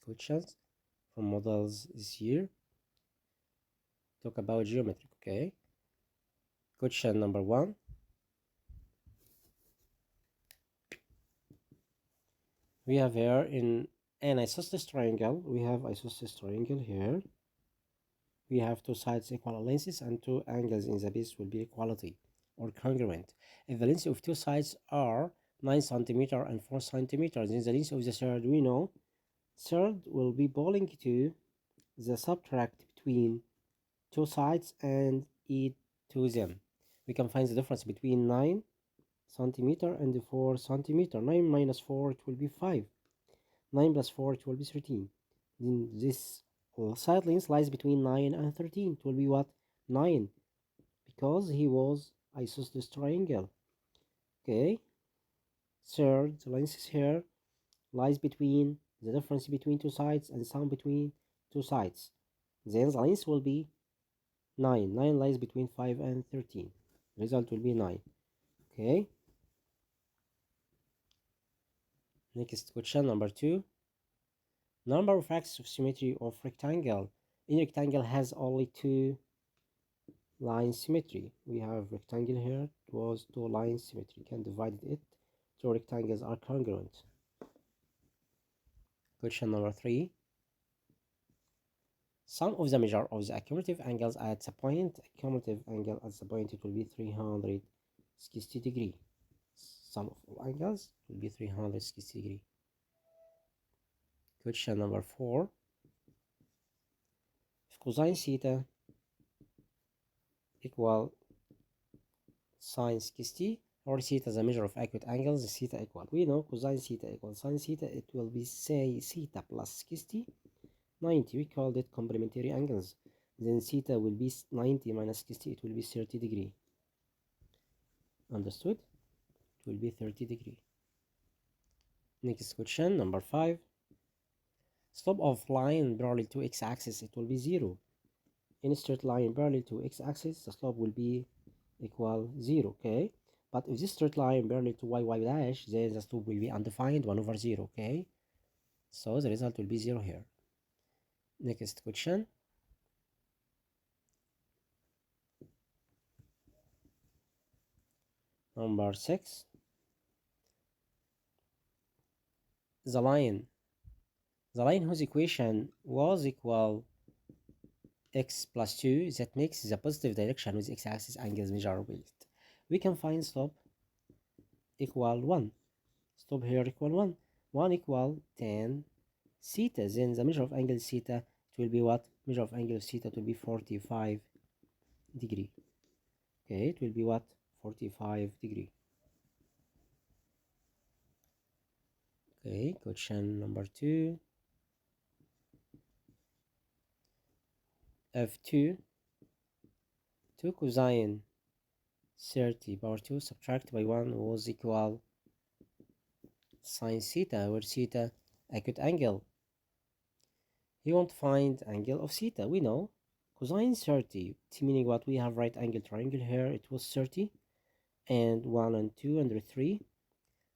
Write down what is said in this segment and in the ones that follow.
Next questions from models this year. Talk about geometry. Okay. Question number 1. We have here in an isosceles triangle. We have isosceles triangle here. We have two sides equal lengths and two angles in the base will be equality or congruent. If the length of two sides are 9 centimeter and 4 centimeters, then the length of the third, we know third will be belonging to the subtract between two sides and e to them. We can find the difference between 9 centimeter and 4 centimeter. 9 minus 4, it will be 5. 9 plus 4, it will be 13. Then this side length lies between 9 and 13. It will be what? 9, because he was isosceles triangle. Okay. Third, the length here lies between the difference between two sides and sum between two sides. Then the length will be 9. 9 lies between 5 and 13. Result will be 9. Okay. Next question, number 2. Number of axes of symmetry of rectangle. In rectangle has only two line symmetry. We have rectangle here. It was two line symmetry. Can divide it. Two rectangles are congruent. Question number 3. Sum of the measure of the accumulative angles at the point. Accumulative angle at the point, it will be 360 degree. Sum of all angles will be 360 degree. Question number 4. If cosine theta equal sine 60, or theta is a measure of acute angles, theta equal. We know cosine theta equal sine theta, it will be say theta plus 60, 90. We called it complementary angles. Then theta will be 90 minus 60, it will be 30 degree. Understood? It will be 30 degree. Next question, number 5. Slope of line parallel to x-axis, it will be 0. In a straight line parallel to x-axis, the slope will be equal 0. Okay. But if this straight line parallel to y dash, then the slope will be undefined, 1 over 0. Okay. So the result will be 0 here. Next question. Number 6. The line whose equation was equal x plus 2, that makes the positive direction with x-axis angles measurable. We can find slope equal 1. Slope here equal 1. 1 equal 10 theta. Then the measure of angle theta, it will be what? Measure of angle of theta will be 45 degree. Okay, it will be what? 45 degree. Okay, question number 2. If 2 cosine 30 power 2 subtract by 1 was equal sine theta, where theta acute angle. He won't find angle of theta. We know cosine 30, meaning what? We have right angle triangle here, it was 30 and 1 and 2 and root 3.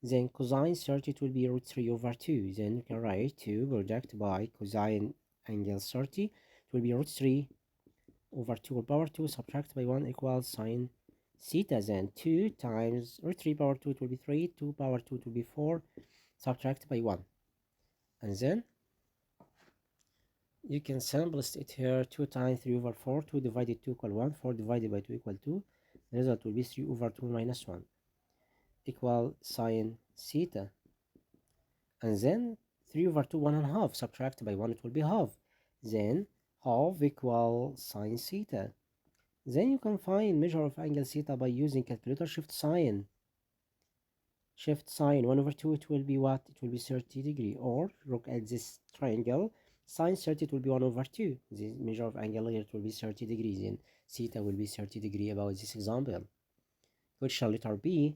Then cosine 30, it will be root 3 over 2. Then you can write 2 product by cosine angle 30, it will be root 3 over 2 power 2 subtract by 1 equals sine theta. Then 2 times root 3 power 2, it will be 3, 2 power 2, it will be 4, subtract by 1. And then you can simplify it here. 2 times 3 over 4, 2 divided 2 equal 1, 4 divided by 2 equal 2. The result will be 3 over 2 minus 1 equal sine theta. And then 3 over 2, 1.5, subtract by 1, it will be half. Then half equal sine theta. Then you can find measure of angle theta by using calculator. Shift sign 1 over 2, it will be what? It will be 30 degree. Or look at this triangle, sine 30, it will be 1 over 2. The measure of angle here, it will be 30 degrees. Then theta will be 30 degree about this example. Question letter B.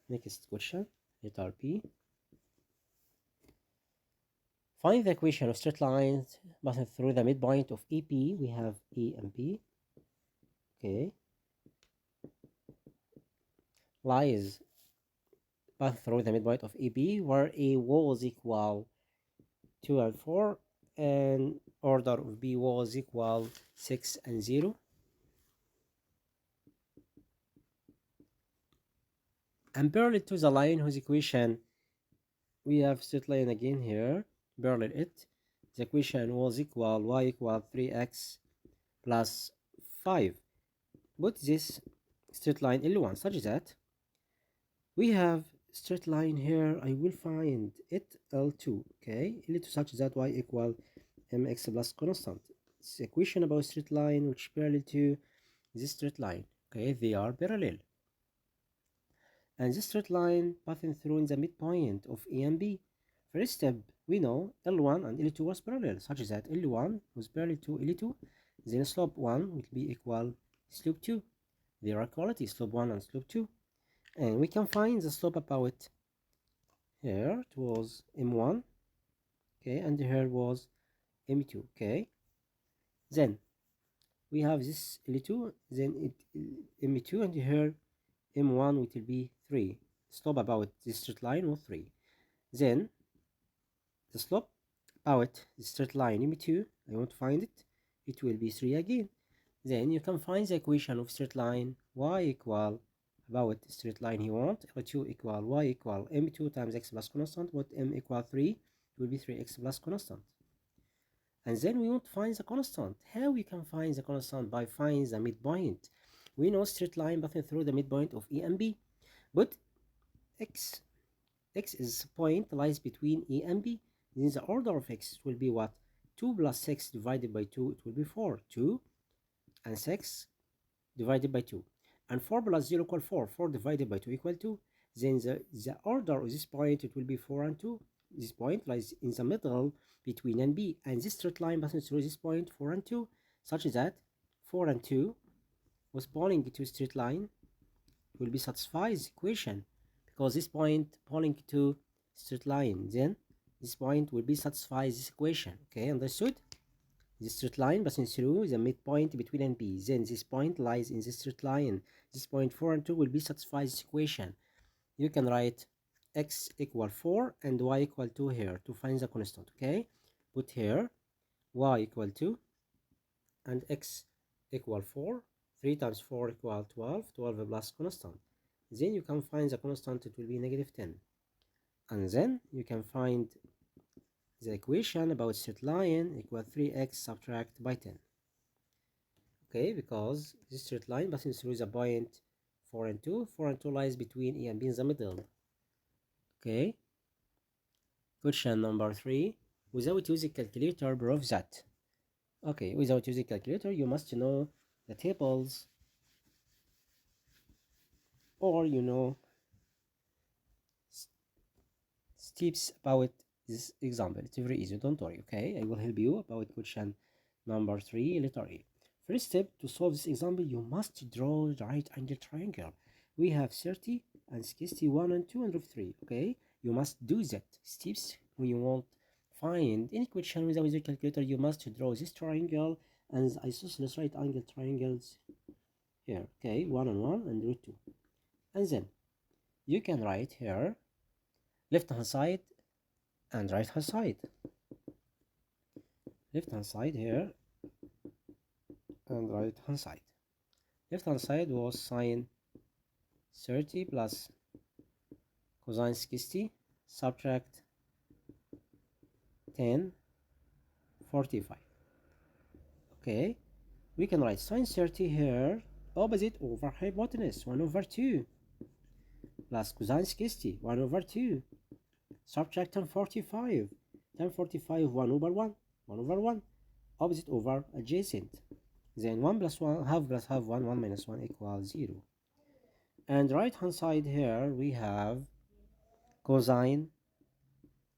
Next question, letter B. Find the equation of straight lines passing through the midpoint of EP. We have A and B. Okay. Lies pass through the midpoint of AB, where A was equal 2 and 4, and order of B was equal 6 and 0. And parallel to the line whose equation we have straight line again here, parallel it, the equation was equal y equal 3x plus 5. Put this straight line L1 such that we have straight line here. I will find it L2, okay, L2 such that y equal mx plus constant. It's equation about straight line which parallel to this straight line, okay, they are parallel. And this straight line passing through in the midpoint of A and B. First step, we know L1 and L2 was parallel, such that L1 was parallel to L2, then slope 1 will be equal slope 2. They are equality, slope 1 and slope 2. And we can find the slope about here, it was M1, okay, and here was M2, okay. Then we have this L2, then M2, and here M1 will be 3. Slope about this straight line was 3. Then the slope about the straight line M2, I want to find it, it will be 3 again. Then you can find the equation of straight line y equal about straight line you want, L2 equal y equal M2 times x plus constant, what m equal 3, it will be 3x plus constant. And then we want to find the constant. How we can find the constant? By finding the midpoint. We know straight line passing through the midpoint of E and B, but x is point lies between E and B. Then the order of x will be what? 2 plus 6 divided by 2, it will be 4. 2 and 6 divided by 2. And 4 plus 0 equal 4. 4 divided by 2 equal 2. Then the order of this point, it will be 4 and 2. This point lies in the middle between and B. And this straight line passing through this point, 4 and 2, such that 4 and 2 was pointing to a straight line, will be satisfied this equation, because this point pointing to straight line, then this point will be satisfied this equation, okay, understood? This straight line passing through the midpoint between and B, then this point lies in this straight line, this point 4 and 2 will be satisfied this equation. You can write x equal 4 and y equal 2 here to find the constant, okay. Put here y equal 2 and x equal 4. 3 times 4 equal 12, 12 plus constant. Then you can find the constant, it will be negative 10. And then you can find the equation about straight line equal 3x subtract by 10. Okay, because this straight line passing through the point 4 and 2. 4 and 2 lies between E and B in the middle. Okay. Question number 3. Without using calculator, prove that. Okay, without using calculator, you must know the tables, or you know steps about this example. It's very easy, don't worry, okay. I will help you about question number 3, letter A. First step, to solve this example, you must draw the right angle triangle. We have 30 and 61 and 203, okay. You must do that steps when you want find any question without using calculator. You must draw this triangle and isosceles right angle triangles here, okay, 1 and 1 and root 2. And then you can write here left hand side and right hand side. Left hand side here and right hand side. Left hand side was sine 30 plus cosine 60 subtract 10 45. Okay, we can write sine 30 here, opposite over hypotenuse 1 over 2 plus cosine 60 1 over 2 subtract 10 45. 10 45 1 over 1 1 over 1, opposite over adjacent. Then 1 plus 1 half plus half 1 1 minus 1 equals 0. And right hand side here we have cosine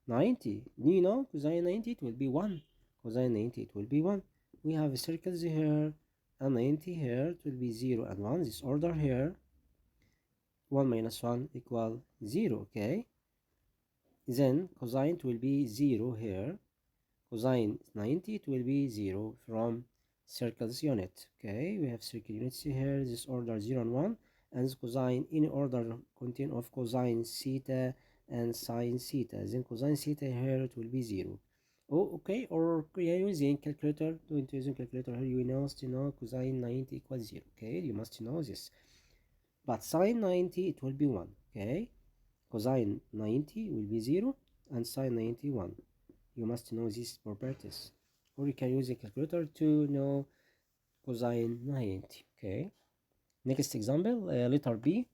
90. Do you know cosine 90? It will be 1. Cosine 90 it will be 1. We have circles here and 90 here, it will be 0 and 1. This order here 1 minus 1 equal 0, okay. Then cosine it will be 0 here. Cosine 90 it will be 0 from circles unit, okay. We have circle units here, this order 0 and 1, and cosine any order contain of cosine theta and sine theta. Then cosine theta here it will be 0. Oh, okay, or using calculator. Don't using calculator here. You must know cosine 90 equals 0. Okay, you must know this. But sine 90 it will be 1. Okay, cosine 90 will be 0 and sine 90 1. You must know these properties, or you can use a calculator to know cosine 90. Okay, next example, letter B.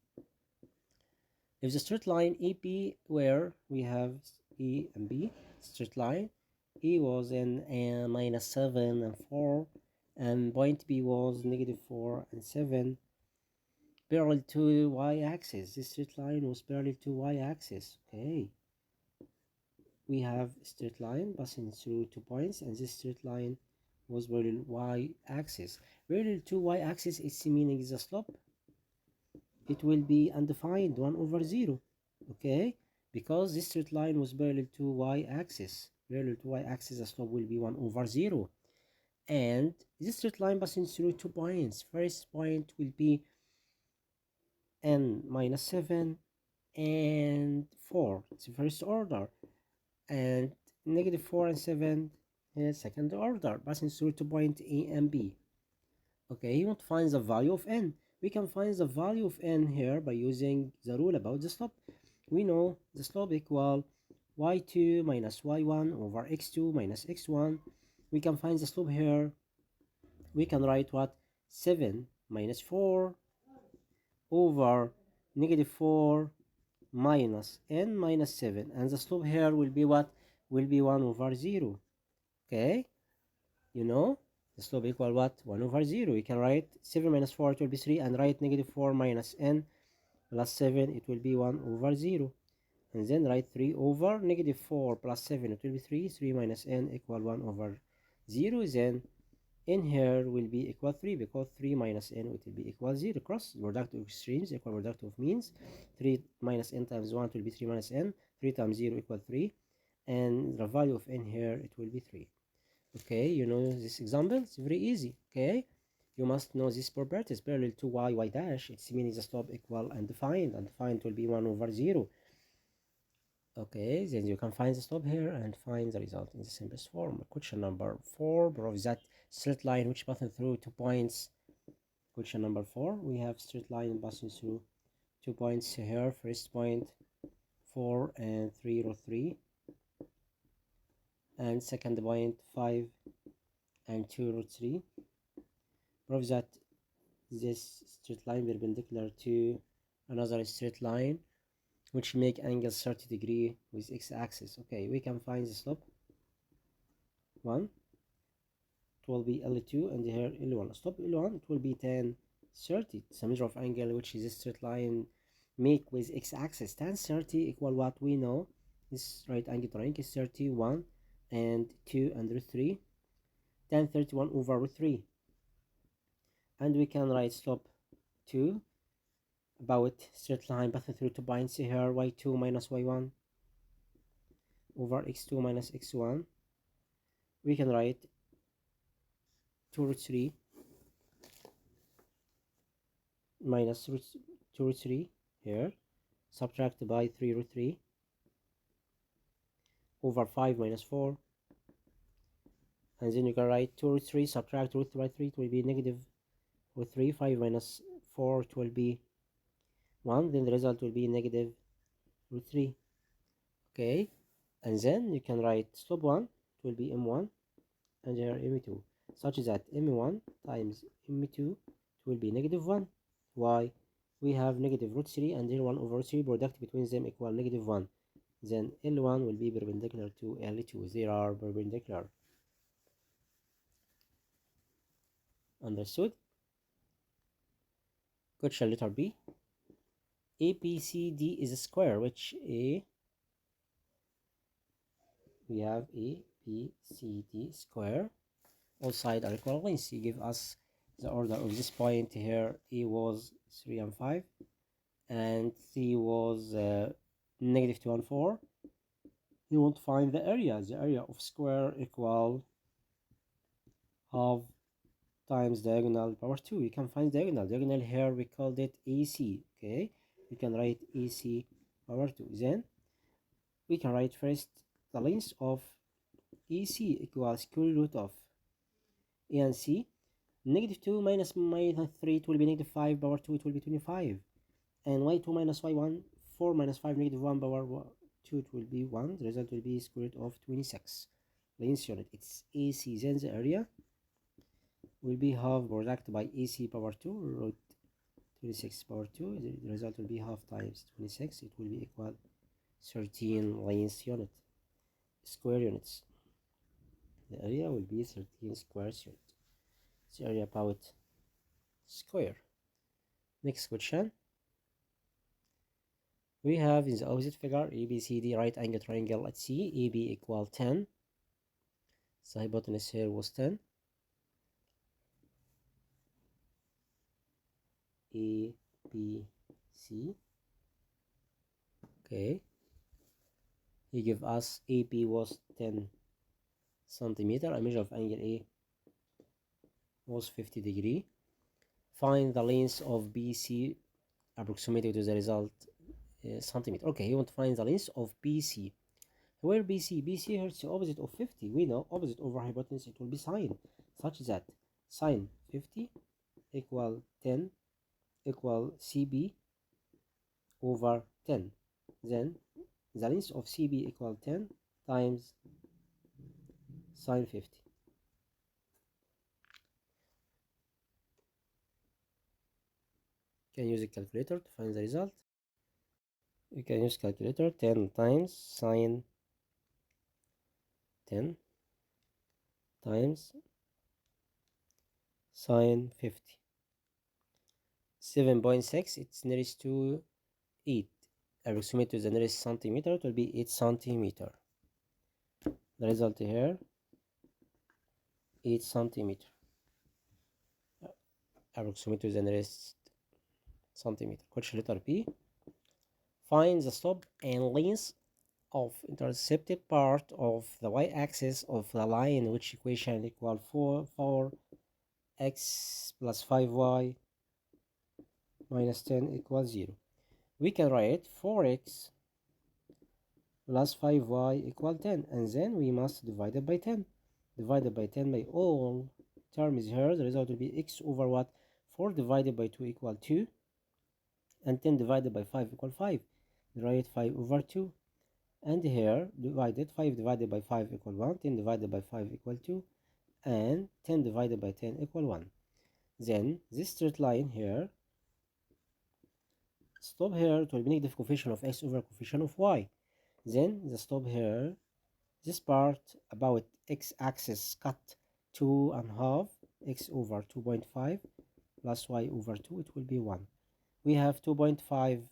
If the straight line EP, where we have E and B, straight line, E was in -7 and 4, and point B was -4 and 7, parallel to y-axis. This straight line was parallel to y-axis. Okay, we have a straight line passing through 2 points, and this straight line was parallel y-axis. Parallel to y-axis is meaning the slope. It will be undefined 1 over 0. Okay, because this straight line was parallel to y-axis. Parallel to y-axis, the slope will be 1 over 0. And this straight line passing through 2 points. First point will be n minus 7 and 4. It's the first order. And -4 and 7 is second order, passing through 2 points A and B. Okay, you want to find the value of n. We can find the value of n here by using the rule about the slope. We know the slope equal y2 minus y1 over x2 minus x1. We can find the slope here. We can write what? 7 minus 4 over -4 minus n minus 7. And the slope here will be what? Will be 1 over 0. Okay? You know? The slope equal what? 1 over 0. We can write 7 minus 4, it will be 3, and write -4 minus n plus 7, it will be 1 over 0. And then write 3 over -4 plus 7, it will be 3. 3 minus n equal 1 over 0. Then n here will be equal 3, because 3 minus n it will be equal 0. Cross product of extremes equal product of means. 3 minus n times 1 will be 3 minus n. 3 times 0 equal 3. And the value of n here it will be 3. Okay, you know this example, it's very easy. Okay, you must know these properties. Parallel to y dash, it's meaning the slope equal undefined. Undefined will be 1 over 0. Okay, then you can find the slope here and find the result in the simplest form. Question number 4 proves that straight line which passes through 2 points. Question number 4, we have straight line passing through 2 points here. First point 4 and 3 root 3, and second point 5 and 2 root 3. Proves that this straight line perpendicular to another straight line which make angle 30 degree with x-axis. Okay, we can find the slope. 1, it will be L2, and here L1. Slope L1, it will be tan 30. It's a measure of angle which is a straight line make with x-axis. Tan 30 equal what we know is right angle triangle is 31 and 2 and root 3. Tan 31 over root 3. And we can write slope 2 about straight line passing through 2 points here, y2 minus y1 over x2 minus x1. We can write 2 root 3 minus 2 root 3 here, subtract by 3 root 3 over 5 minus 4. And then you can write 2 root 3, subtract root by 3, it will be negative root 3. 5 minus 4, it will be 1. Then the result will be negative root 3. Okay, and then you can write slope 1, it will be m1, and here m2, such that m1 times m2 it will be negative 1. Why? We have negative root 3, and here 1 over 3, product between them equal negative 1. Then L1 will be perpendicular to L2. They are perpendicular. Understood? Question letter B. ABCD is a square, which we have ABCD square. All sides are equal lengths. He give us the order of this point here. A was 3 and 5, and C was negative 2 and 4. You want to find the area. The area of square equal half times diagonal power 2. You can find diagonal here we called it AC. Okay, you can write AC power 2. Then we can write first the length of AC equals square root of A and C. Negative 2 minus 3, it will be negative 5 power 2, it will be 25. And y2 minus y1, 4 minus 5, negative 1 power 2, it will be 1. The result will be square root of 26. Length unit, it's AC. Then the area will be half product by AC power 2, root 26 power 2. The result will be half times 26. It will be equal 13 length unit, square units. The area will be 13 square unit. The area about square. Next question. We have in the opposite figure ABCD right angle triangle at C. AB equal 10. The hypotenuse here was 10. A, B, C. Okay. He give us AB was 10 centimeter. A measure of angle A was 50 degree. Find the length of BC approximated to the result centimeter. Okay, you want to find the length of BC. Where BC here is the opposite of 50. We know opposite over hypotenuse, it will be sine, such that sine 50 equal 10 equal CB over 10. Then the length of CB equal 10 times sine 50. You can use a calculator to find the result. You can use calculator. 10 times sine 10 times sine 50. 7.6, it's nearest to 8. Approximate to the nearest centimeter, it will be 8 centimeter. The result here, 8 centimeter. Approximate to the nearest centimeter. Question letter B. Find the slope and length of intercepted part of the y-axis of the line, which equation equal 4x plus 5y minus 10 equals 0. We can write 4x plus 5y equal 10, and then we must divide it by 10. Divided by 10 by all terms here, the result will be x over what? 4 divided by 2 equal 2, and 10 divided by 5 equal 5. We write 5 over 2, and here divided 5 divided by 5 equal 1, 10 divided by 5 equal 2, and 10 divided by 10 equal 1. Then this straight line here, stop here, it will be negative coefficient of x over coefficient of y. Then the stop here, this part about x-axis cut 2.5, x over 2.5 plus y over 2, it will be 1. We have 2.5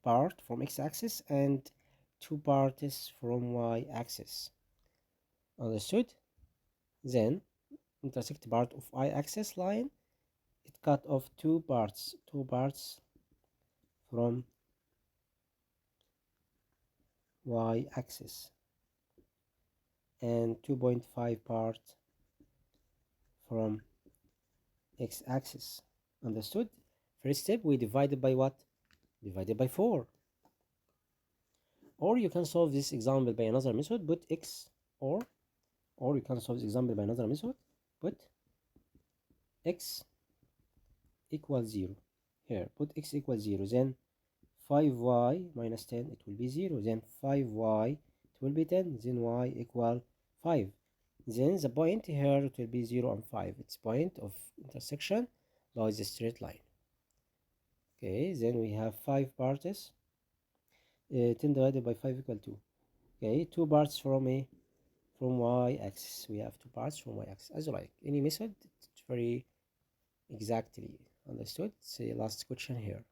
part from x-axis and 2 parts from y-axis. Understood? Then intersect part of y-axis line, it cut off 2 parts from y-axis and 2.5 part from x-axis. Understood? First step, we divided by what? Divided by 4. Or you can solve this example by another method, put x, or you can solve this example by another method, put x equals 0. Here, put x equals 0, then 5y minus 10, it will be 0, then 5y, it will be 10, then y equal 5. Then the point here, it will be 0 and 5. It's point of intersection by the straight line. Okay, then we have 5 parts. 10 divided by 5 equal 2. Okay, 2 parts from y-axis. We have 2 parts from y-axis. As you like, any method, it's very exactly understood. Say last question here.